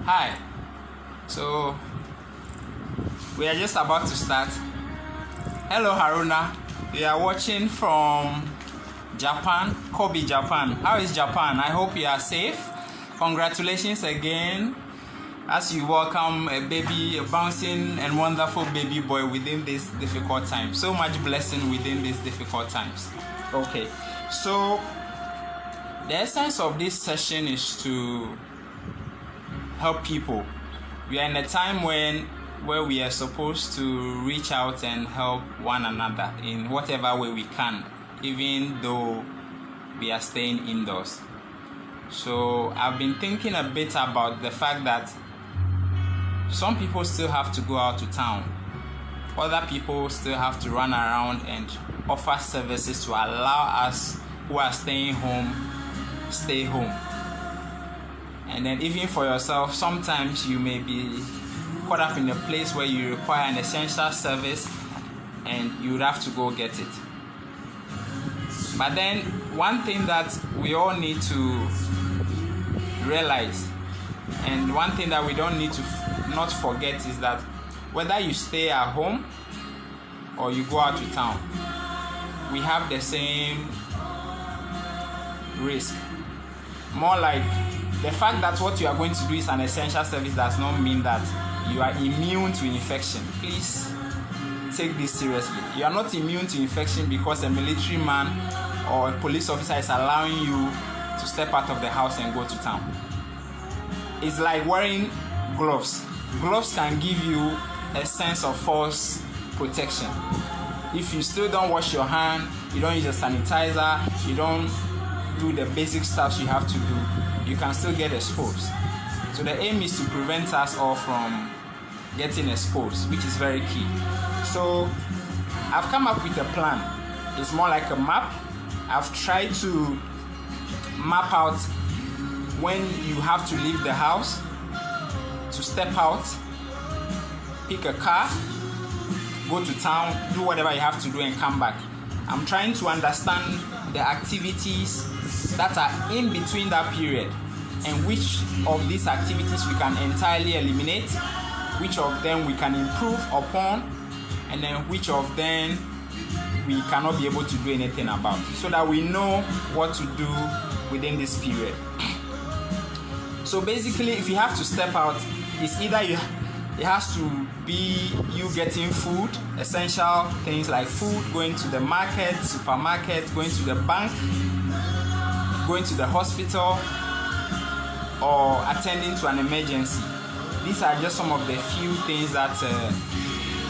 Hi. So we are just about to start. Hello Haruna. We are watching from Japan, Kobe, Japan. How is Japan? I hope you are safe. Congratulations again as you welcome a baby, a bouncing and wonderful baby boy within this difficult time. So much blessing within these difficult times. Okay, so the essence of this session is to help people. We are in a time where we are supposed to reach out and help one another in whatever way we can, even though we are staying indoors. So I've been thinking a bit about the fact that some people still have to go out to town. Other people still have to run around and offer services to allow us who are staying home, stay home. And then even for yourself, sometimes you may be caught up in a place where you require an essential service and you would have to go get it. But then one thing that we all need to realize, and one thing that we don't need to not forget, is that whether you stay at home or you go out to town, we have the same risk. More like the fact that what you are going to do is an essential service does not mean that you are immune to infection. Please take this seriously. You are not immune to infection because a military man or a police officer is allowing you to step out of the house and go to town. It's like wearing gloves. Gloves can give you a sense of false protection. If you still don't wash your hand, you don't use a sanitizer, you don't do the basic stuff you have to do, you can still get exposed. So the aim is to prevent us all from getting exposed, which is very key. So I've come up with a plan. It's more like a map. I've tried to map out when you have to leave the house, to step out, pick a car, go to town, do whatever you have to do and come back. I'm trying to understand the activities that are in between that period and which of these activities we can entirely eliminate, which of them we can improve upon, and then which of them we cannot be able to do anything about, so that we know what to do within this period. So basically, if you have to step out, it's either it has to be you getting food, essential things like food, going to the market, supermarket, going to the bank, going to the hospital, or attending to an emergency. These are just some of the few things that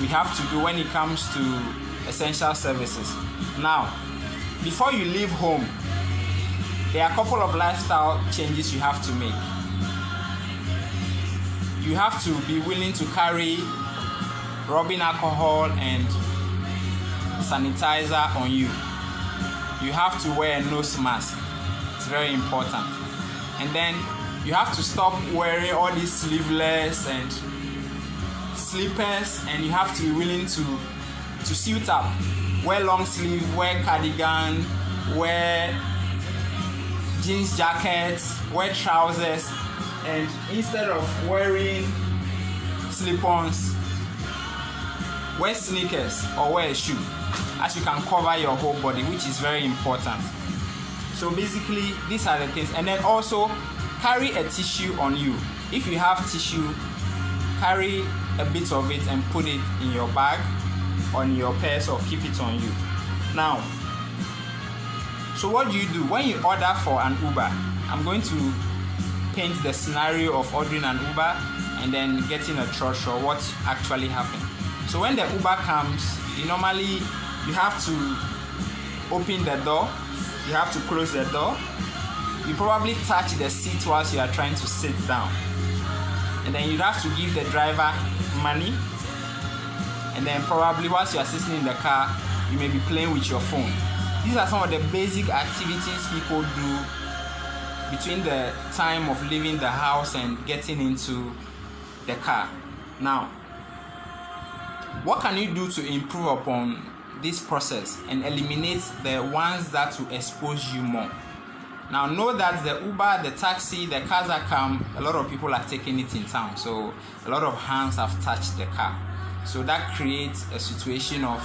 we have to do when it comes to essential services. Now, before you leave home, there are a couple of lifestyle changes you have to make. You have to be willing to carry rubbing alcohol and sanitizer on you. You have to wear a nose mask. It's very important. And then you have to stop wearing all these sleeveless and slippers, and you have to be willing to suit up. Wear long sleeve, wear cardigan, wear jeans jackets, wear trousers, and instead of wearing slip-ons, wear sneakers or wear a shoe, as you can cover your whole body, which is very important. So basically, these are the things. And then also carry a tissue on you. If you have tissue, carry a bit of it and put it in your bag, on your purse, or keep it on you. Now, so what do you do when you order for an Uber? I'm going to paint the scenario of ordering an Uber and then getting a trorro, what actually happened. So when the Uber comes, you have to open the door, you have to close the door, you probably touch the seat whilst you are trying to sit down, and then you have to give the driver money, and then probably whilst you are sitting in the car, you may be playing with your phone. These are some of the basic activities people do between the time of leaving the house and getting into the car. Now, what can you do to improve upon this process and eliminate the ones that will expose you more? Now know that the Uber, the taxi, the cars that come, a lot of people are taking it in town. So a lot of hands have touched the car. So that creates a situation of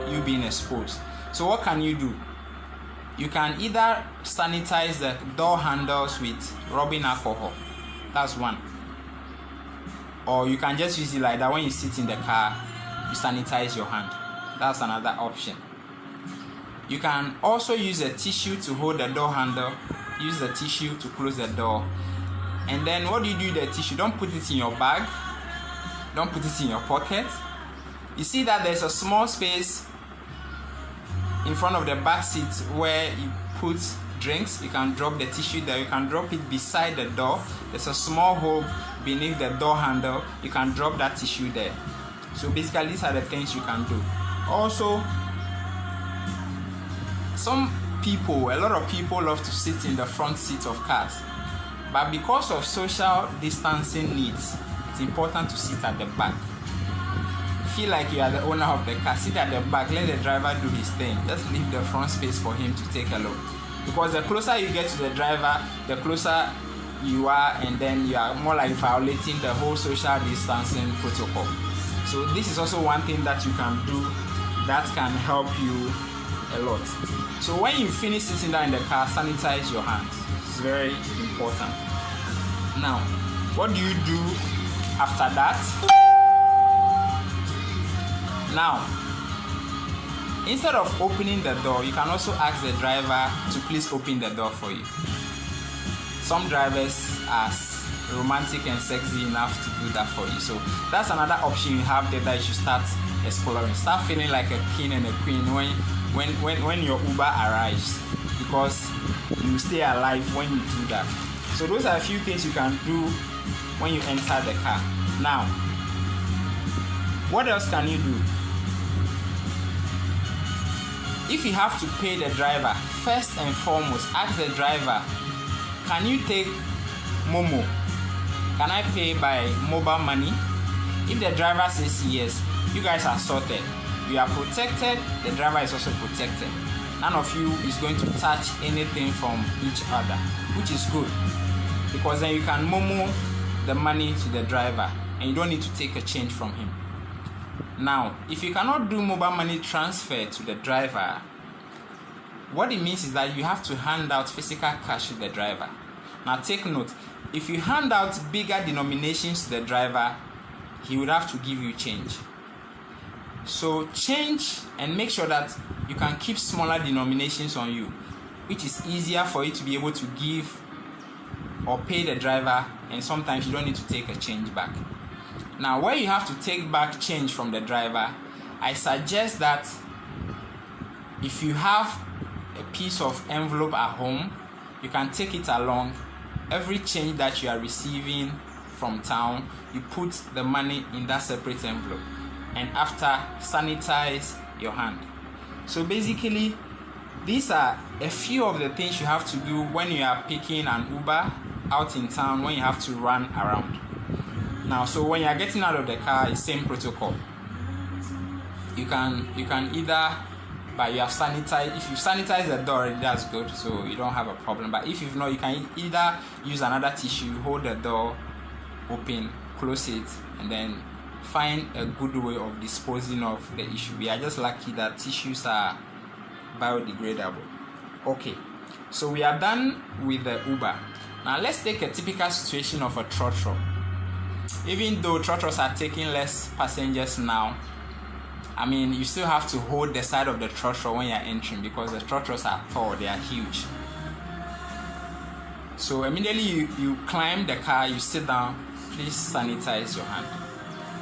you being exposed. So what can you do? You can either sanitize the door handles with rubbing alcohol. That's one. Or you can just use it like that when you sit in the car, you sanitize your hand. That's another option. You can also use a tissue to hold the door handle. Use the tissue to close the door. And then what do you do with the tissue? Don't put it in your bag. Don't put it in your pocket. You see that there's a small space in front of the back seat where you put drinks. You can drop the tissue there. You can drop it beside the door. There's a small hole beneath the door handle. You can drop that tissue there. So basically these are the things you can do. Also, a lot of people love to sit in the front seat of cars, but because of social distancing needs, it's important to sit at the back. Feel like you are the owner of the car, sit at the back, let the driver do his thing. Just leave the front space for him to take a look, because the closer you get to the driver, the closer you are, and then you are more like violating the whole social distancing protocol. So this is also one thing that you can do that can help you a lot. So when you finish sitting down in the car, sanitize your hands. It's very important. Now, what do you do after that? Now, instead of opening the door, you can also ask the driver to please open the door for you. Some drivers are romantic and sexy enough to do that for you. So that's another option you have there that you should start exploring. Start feeling like a king and a queen when your Uber arrives, because you stay alive when you do that. So those are a few things you can do when you enter the car. Now, what else can you do? If you have to pay the driver, first and foremost, ask the driver, can you take Momo? Can I pay by mobile money? If the driver says yes, you guys are sorted. You are protected, the driver is also protected. None of you is going to touch anything from each other, which is good, because then you can Momo the money to the driver and you don't need to take a change from him. Now, if you cannot do mobile money transfer to the driver, what it means is that you have to hand out physical cash to the driver. Now take note, if you hand out bigger denominations to the driver, he would have to give you change. So change and make sure that you can keep smaller denominations on you, which is easier for you to be able to give or pay the driver, and sometimes you don't need to take a change back. Now, where you have to take back change from the driver, I suggest that if you have a piece of envelope at home, you can take it along. Every change that you are receiving from town, you put the money in that separate envelope, and after, sanitize your hand. So basically, these are a few of the things you have to do when you are picking an Uber out in town, when you have to run around. Now, so when you are getting out of the car, it's same protocol. You can either, but you have sanitized. If you sanitize the door already, that's good, so you don't have a problem. But if you've not, you can either use another tissue, hold the door open, close it, and then find a good way of disposing of the issue. We are just lucky that tissues are biodegradable. Okay, so we are done with the Uber. Now let's take a typical situation of a trorro. Even though trorros are taking less passengers now, I mean, you still have to hold the side of the trorro when you're entering, because the trorros are tall, they are huge. So immediately you climb the car, you sit down, please sanitize your hand.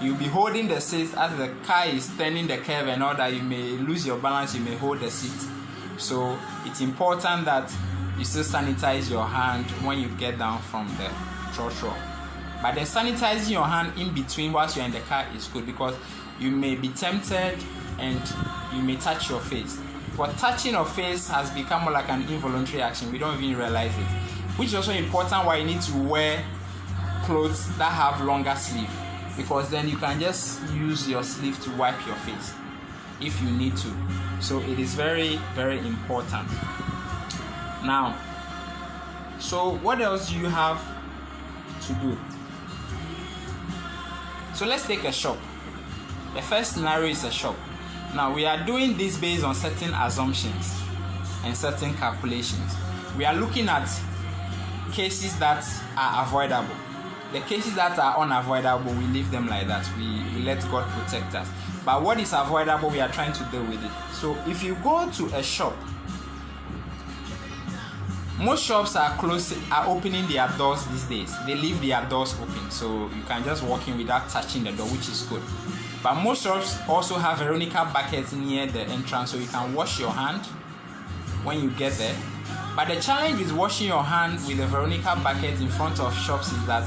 You'll be holding the seat as the car is turning the curve and all that. You may lose your balance, you may hold the seat. So it's important that you still sanitize your hand when you get down from the trorro. But then sanitizing your hand in between whilst you're in the car is good, because you may be tempted and you may touch your face. But touching your face has become more like an involuntary action. We don't even realize it. Which is also important why you need to wear clothes that have longer sleeve, because then you can just use your sleeve to wipe your face if you need to. So it is very, very important. Now, So what else do you have to do? So let's take a shop. The first scenario is a shop. Now we are doing this based on certain assumptions and certain calculations. We are looking at cases that are avoidable. The cases that are unavoidable, we leave them like that. We let God protect us. But what is avoidable, we are trying to deal with it. So if you go to a shop, most shops are opening their doors these days. They leave their doors open, so you can just walk in without touching the door, which is good. But most shops also have Veronica buckets near the entrance, so you can wash your hand when you get there. But the challenge with washing your hand with the Veronica bucket in front of shops is that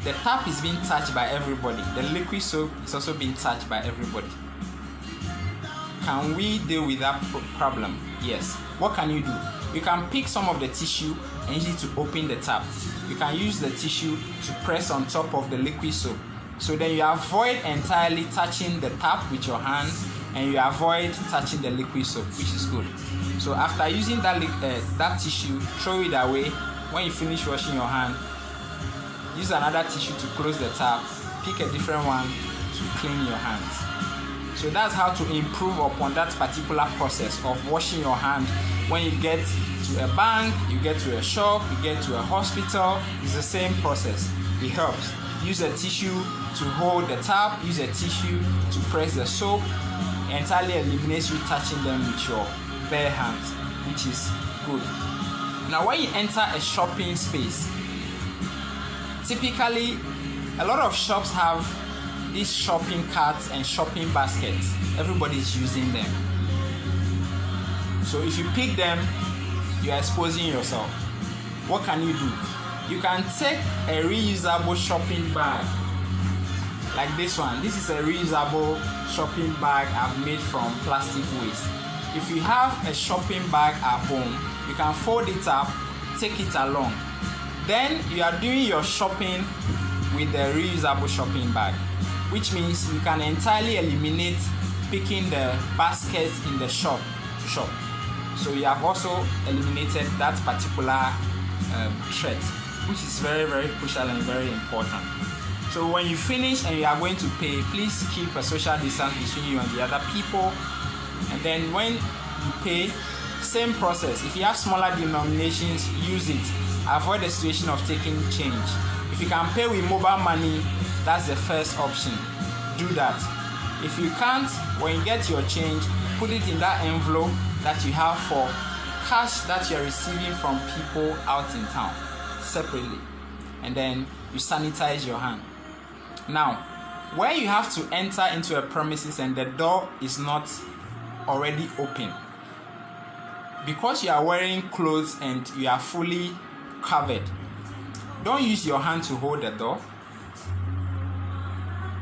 the tap is being touched by everybody. The liquid soap is also being touched by everybody. Can we deal with that problem? Yes. What can you do? You can pick some of the tissue and use it to open the tap. You can use the tissue to press on top of the liquid soap. So then you avoid entirely touching the tap with your hand, and you avoid touching the liquid soap, which is good. So after using that tissue, throw it away. When you finish washing your hand, use another tissue to close the tap. Pick a different one to clean your hands. So that's how to improve upon that particular process of washing your hand. When you get to a bank, you get to a shop, you get to a hospital, it's the same process. It helps. Use a tissue to hold the tap, use a tissue to press the soap. It entirely eliminates you touching them with your bare hands, which is good. Now when you enter a shopping space, typically a lot of shops have these shopping carts and shopping baskets. Everybody's using them. So if you pick them, you are exposing yourself. What can you do? You can take a reusable shopping bag like this one. This is a reusable shopping bag I've made from plastic waste. If you have a shopping bag at home, you can fold it up, take it along. Then you are doing your shopping with the reusable shopping bag, which means you can entirely eliminate picking the baskets in the shop to shop. So you have also eliminated that particular threat, which is very, very crucial and very important. So when you finish and you are going to pay, please keep a social distance between you and the other people. And then when you pay, same process. If you have smaller denominations, use it. Avoid the situation of taking change. If you can pay with mobile money, that's the first option. Do that. If you can't, when you get your change, put it in that envelope that you have for cash that you're receiving from people out in town separately. And then you sanitize your hand. Now, when you have to enter into a premises and the door is not already open, because you are wearing clothes and you are fully covered, don't use your hand to hold the door.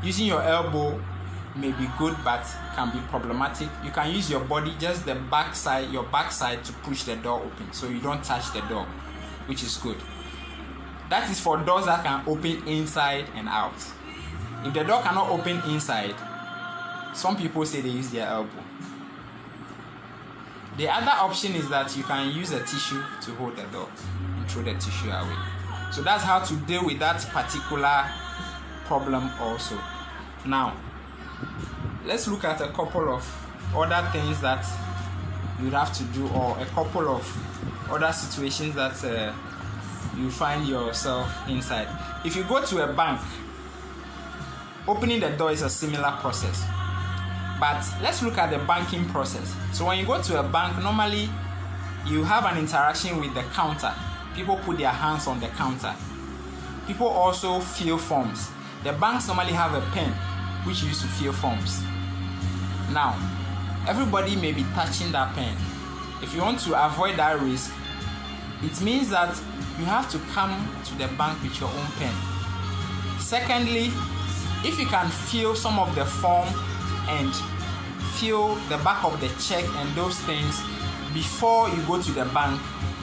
Using your elbow may be good but can be problematic. You can use your body, just the backside, your backside, to push the door open so you don't touch the door, which is good. That is for doors that can open inside and out. If the door cannot open inside, some people say they use their elbow. The other option is that you can use a tissue to hold the door and throw the tissue away. So that's how to deal with that particular problem also. Now, let's look at a couple of other things that you have to do, or a couple of other situations that you find yourself inside. If you go to a bank, opening the door is a similar process. But let's look at the banking process. So when you go to a bank, normally you have an interaction with the counter. People put their hands on the counter. People also fill forms. The banks normally have a pen which you use to fill forms. Now, everybody may be touching that pen. If you want to avoid that risk, it means that you have to come to the bank with your own pen. Secondly, if you can fill some of the form and fill the back of the check and those things before you go to the bank,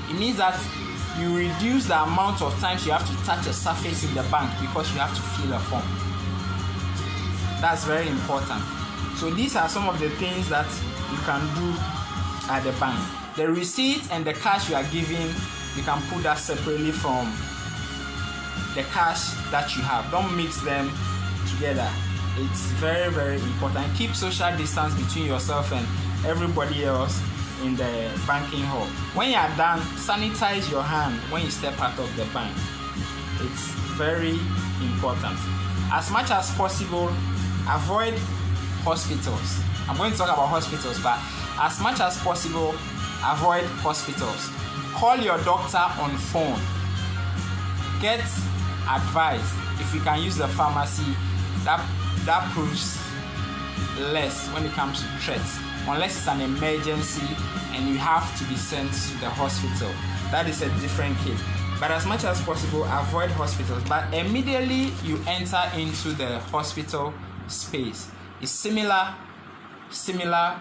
it means that you reduce the amount of times you have to touch a surface in the bank because you have to fill a form. That's very important. So these are some of the things that you can do at the bank. The receipt and the cash you are giving you can put that separately from the cash that you have. Don't mix them together. It's very, very important. Keep social distance between yourself and everybody else in the banking hall. When you are done, sanitize your hand when you step out of the bank. It's very important. As much as possible, avoid hospitals. I'm going to talk about hospitals, but as much as possible, avoid hospitals. Call your doctor on phone. Get advice. If you can use the pharmacy, that proves less when it comes to threats, unless it's an emergency and you have to be sent to the hospital. That is a different case. But as much as possible, avoid hospitals. But immediately you enter into the hospital space, it's similar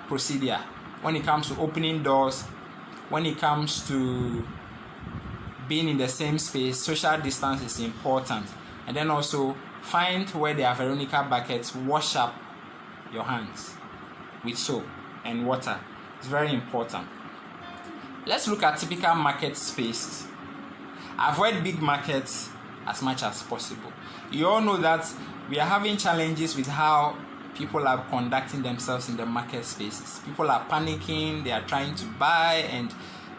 procedure when it comes to opening doors, when it comes to being in the same space. Social distance is important. And then also find where there are Veronica buckets, wash up your hands with soap and water. It's very important. Let's look at typical market spaces. Avoid big markets as much as possible. You all know that we are having challenges with how people are conducting themselves in the market spaces. People are panicking, they are trying to buy, and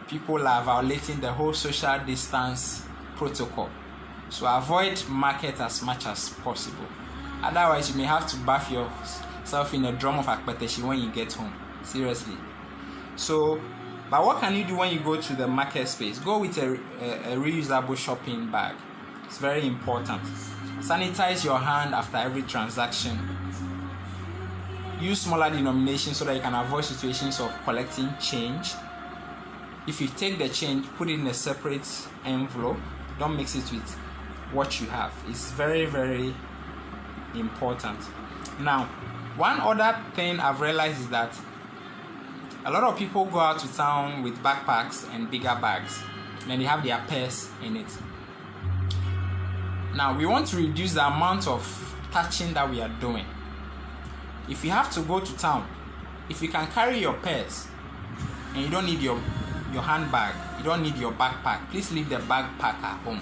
people are violating the whole social distance protocol. So avoid market as much as possible. Otherwise, you may have to bath yourself in a drum of akpeteshi when you get home. Seriously. So, but what can you do when you go to the market space? Go with a reusable shopping bag. It's very important. Sanitize your hand after every transaction. Use smaller denominations so that you can avoid situations of collecting change. If you take the change, put it in a separate envelope. Don't mix it with what you have. It's very, very important. Now, one other thing I've realized is that a lot of people go out to town with backpacks and bigger bags, and then they have their purse in it. Now, we want to reduce the amount of touching that we are doing. If you have to go to town, if you can carry your purse and you don't need your handbag, you don't need your backpack, please leave the backpack at home.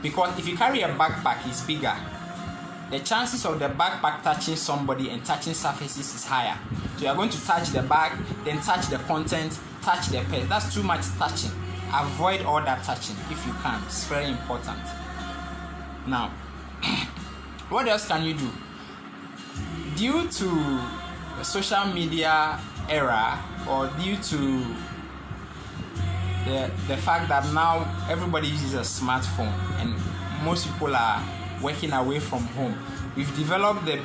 Because if you carry a backpack, it's bigger. The chances of the backpack touching somebody and touching surfaces is higher. So you are going to touch the bag, then touch the content, touch the purse. That's too much touching. Avoid all that touching if you can. It's very important. Now, what else can you do? Due to the social media era, or due to the fact that now everybody uses a smartphone and most people are working away from home, we've developed the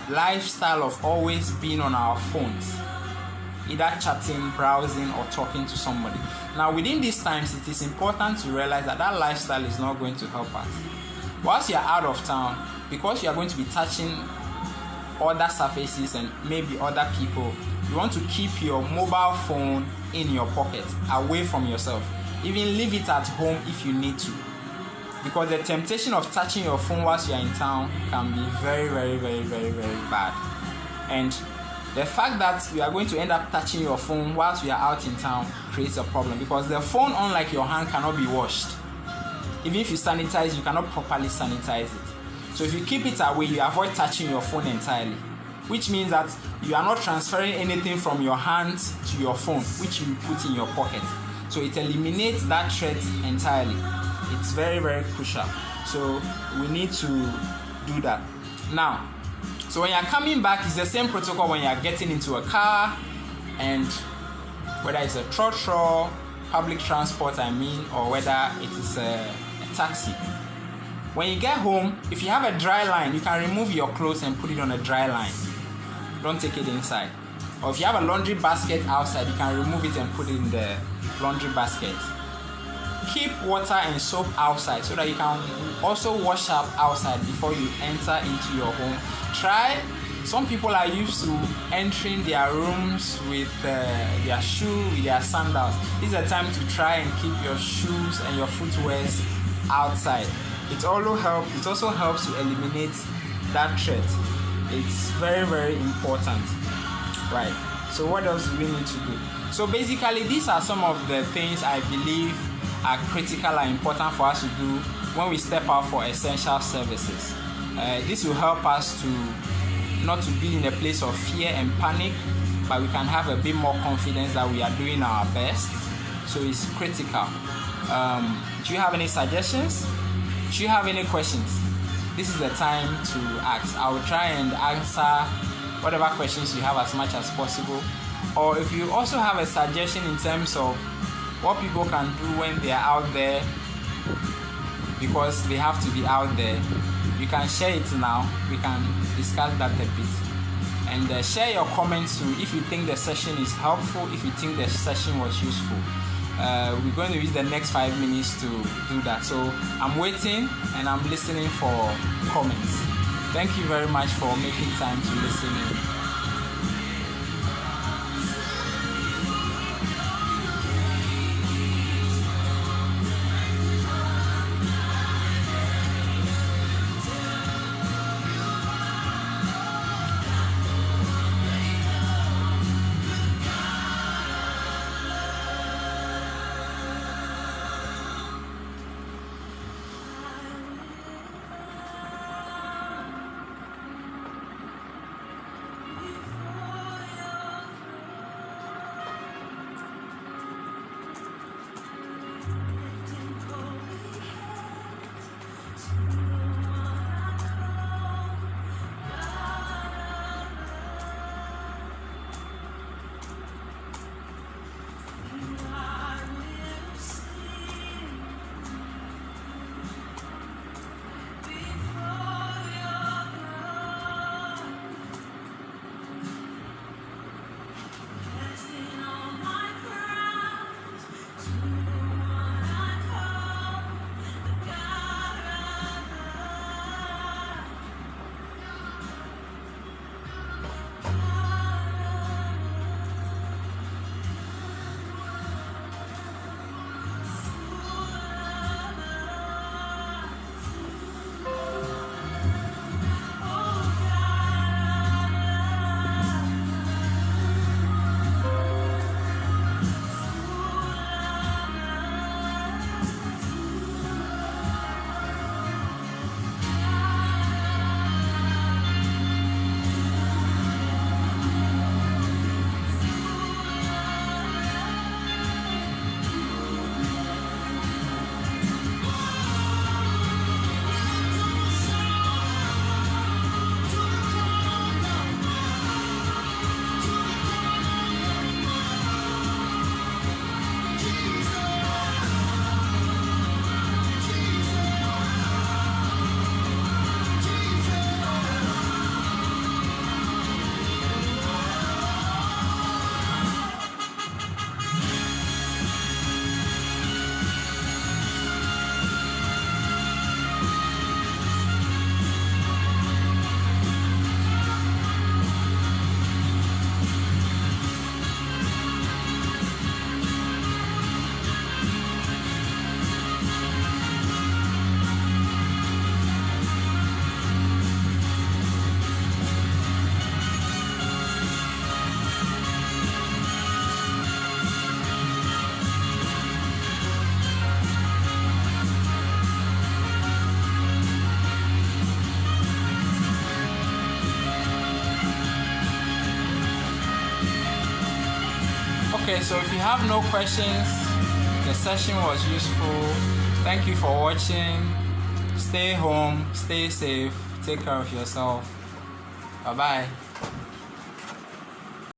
lifestyle of always being on our phones, either chatting, browsing, or talking to somebody. Now, within these times, it is important to realize that that lifestyle is not going to help us. Whilst you're out of town, because you are going to be touching other surfaces and maybe other people, you want to keep your mobile phone in your pocket, away from yourself. Even leave it at home if you need to, because the temptation of touching your phone whilst you are in town can be very, very, very, very, very bad. And the fact that you are going to end up touching your phone whilst you are out in town creates a problem, because the phone, unlike your hand, cannot be washed. Even if you sanitize, you cannot properly sanitize it. So if you keep it away, you avoid touching your phone entirely, which means that you are not transferring anything from your hands to your phone, which you put in your pocket. So it eliminates that threat entirely. It's very, very crucial. So we need to do that. Now, so when you're coming back, it's the same protocol when you're getting into a car, and whether it's a trorro, public transport, or whether it is a taxi. When you get home, if you have a dry line, you can remove your clothes and put it on a dry line. Don't take it inside. Or if you have a laundry basket outside, you can remove it and put it in the laundry basket. Keep water and soap outside so that you can also wash up outside before you enter into your home. Some people are used to entering their rooms with their shoe, with their sandals. This is a time to try and keep your shoes and your footwears outside. It also helps to eliminate that threat. It's very, very important. Right. So what else do we need to do? So basically, these are some of the things I believe are critical and important for us to do when we step out for essential services. This will help us to not to be in a place of fear and panic, but we can have a bit more confidence that we are doing our best. So it's critical. Do you have any suggestions? Do you have any questions? This is the time to ask. I will try and answer whatever questions you have as much as possible. Or if you also have a suggestion in terms of what people can do when they are out there, because they have to be out there, you can share it now. We can discuss that a bit. And share your comments too if you think the session is helpful, if you think the session was useful. We're going to use the next 5 minutes to do that. So I'm waiting and I'm listening for comments. Thank you very much for making time to listen in. Okay, so if you have no questions, the session was useful. Thank you for watching. Stay home, stay safe, take care of yourself. Bye-bye.